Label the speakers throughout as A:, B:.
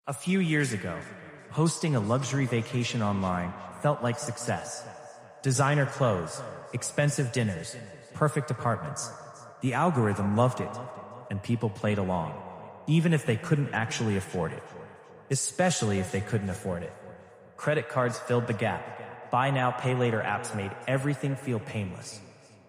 A: A few years ago, hosting a luxury vacation online felt like success. Designer clothes, expensive dinners, perfect apartments. The algorithm loved it, and people played along, even if they couldn't actually afford it. Especially if they couldn't afford it. Credit cards filled the gap. Buy now, pay later apps made everything feel painless.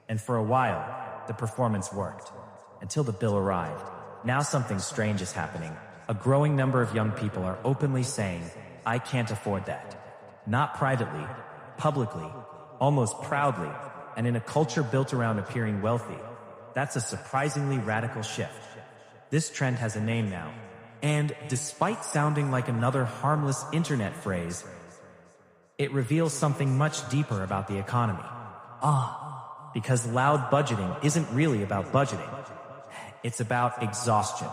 A: And for a while, the performance worked. Until the bill arrived. Now something strange is happening. A growing number of young people are openly saying, I can't afford that. Not privately, publicly, almost proudly, and in a culture built around appearing wealthy. That's a surprisingly radical shift. This trend has a name now. And despite sounding like another harmless internet phrase, it reveals something much deeper about the economy. Because loud budgeting isn't really about budgeting. It's about exhaustion.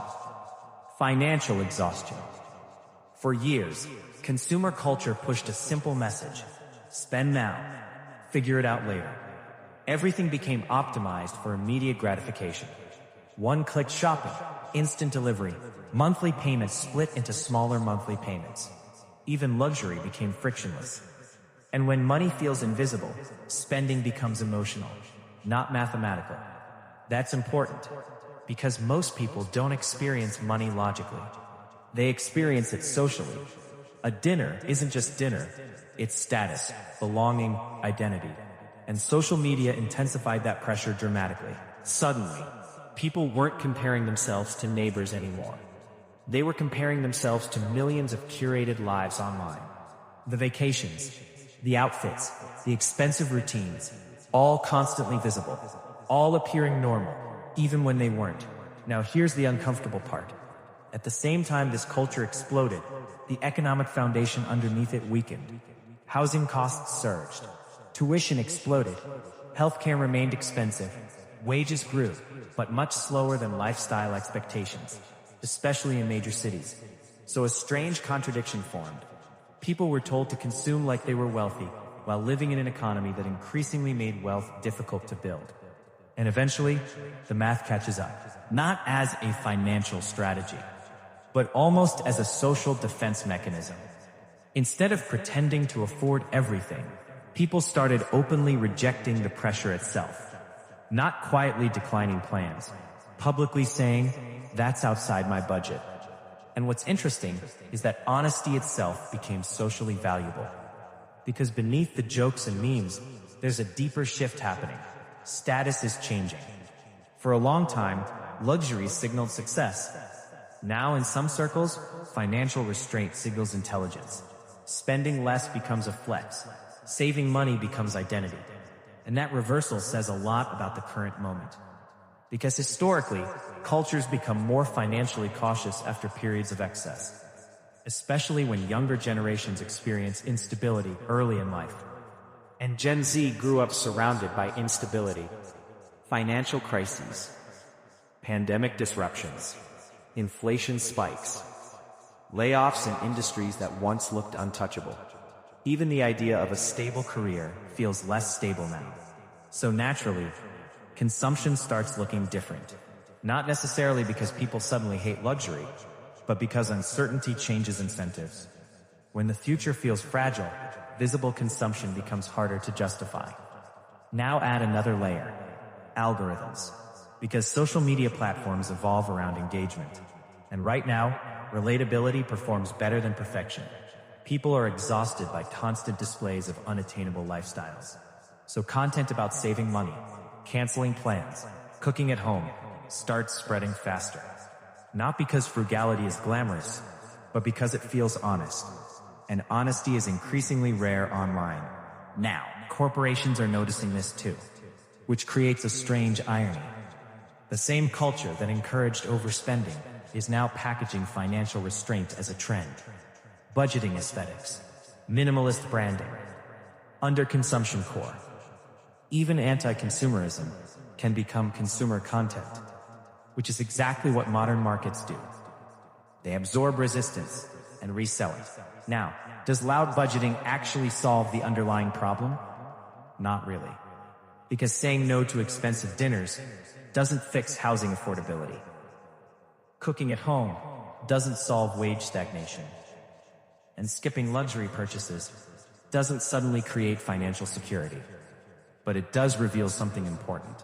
A: Financial exhaustion. For years, consumer culture pushed a simple message. Spend now. Figure it out later. Everything became optimized for immediate gratification. One-click shopping, instant delivery, monthly payments split into smaller monthly payments. Even luxury became frictionless. And when money feels invisible, spending becomes emotional, not mathematical. That's important, because most people don't experience money logically. They experience it socially. A dinner isn't just dinner, it's status, belonging, identity. And social media intensified that pressure dramatically. Suddenly, people weren't comparing themselves to neighbors anymore. They were comparing themselves to millions of curated lives online. The vacations, the outfits, the expensive routines, all constantly visible, all appearing normal, even when they weren't. Now here's the uncomfortable part. At the same time this culture exploded, the economic foundation underneath it weakened. Housing costs surged. Tuition exploded. Healthcare remained expensive. Wages grew, but much slower than lifestyle expectations, especially in major cities. So a strange contradiction formed. People were told to consume like they were wealthy, while living in an economy that increasingly made wealth difficult to build. And eventually, the math catches up. Not as a financial strategy, but almost as a social defense mechanism. Instead of pretending to afford everything, people started openly rejecting the pressure itself. Not quietly declining plans, publicly saying, that's outside my budget. And what's interesting is that honesty itself became socially valuable. Because beneath the jokes and memes, there's a deeper shift happening. Status is changing. For a long time, luxury signaled success. Now in some circles, financial restraint signals intelligence. Spending less becomes a flex. Saving money becomes identity. And that reversal says a lot about the current moment. Because historically, cultures become more financially cautious after periods of excess. Especially when younger generations experience instability early in life. And Gen Z grew up surrounded by instability, financial crises, pandemic disruptions, inflation spikes, layoffs in industries that once looked untouchable. Even the idea of a stable career feels less stable now. So naturally, consumption starts looking different. Not necessarily because people suddenly hate luxury, but because uncertainty changes incentives. When the future feels fragile, visible consumption becomes harder to justify. Now add another layer, algorithms. Because social media platforms evolve around engagement. And right now, relatability performs better than perfection. People are exhausted by constant displays of unattainable lifestyles. So content about saving money, canceling plans, cooking at home, starts spreading faster. Not because frugality is glamorous, but because it feels honest. And honesty is increasingly rare online. Now, corporations are noticing this too, which creates a strange irony. The same culture that encouraged overspending is now packaging financial restraint as a trend. Budgeting aesthetics, minimalist branding, underconsumption core. Even anti-consumerism can become consumer content, which is exactly what modern markets do. They absorb resistance and resell it. Now, does loud budgeting actually solve the underlying problem? Not really. Because saying no to expensive dinners doesn't fix housing affordability. Cooking at home doesn't solve wage stagnation. And skipping luxury purchases doesn't suddenly create financial security. But it does reveal something important.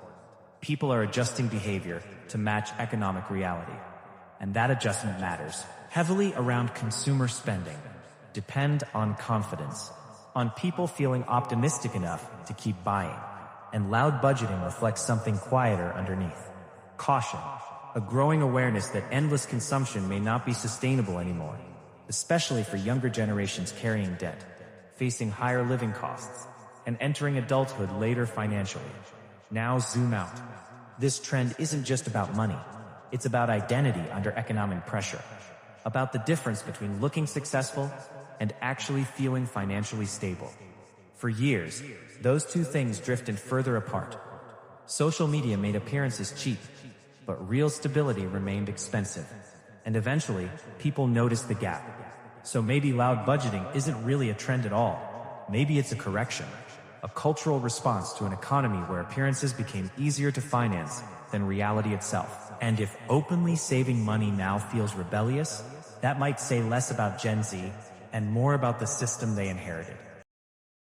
A: People are adjusting behavior to match economic reality. And that adjustment matters heavily around consumer spending. Depend on confidence, on people feeling optimistic enough to keep buying. And loud budgeting reflects something quieter underneath. Caution, a growing awareness that endless consumption may not be sustainable anymore, especially for younger generations carrying debt, facing higher living costs, and entering adulthood later financially. Now zoom out. This trend isn't just about money. It's about identity under economic pressure, about the difference between looking successful and actually feeling financially stable. For years, those two things drifted further apart. Social media made appearances cheap, but real stability remained expensive. And eventually, people noticed the gap. So maybe loud budgeting isn't really a trend at all. Maybe it's a correction, a cultural response to an economy where appearances became easier to finance than reality itself. And if openly saving money now feels rebellious, that might say less about Gen Z and more about the system they inherited.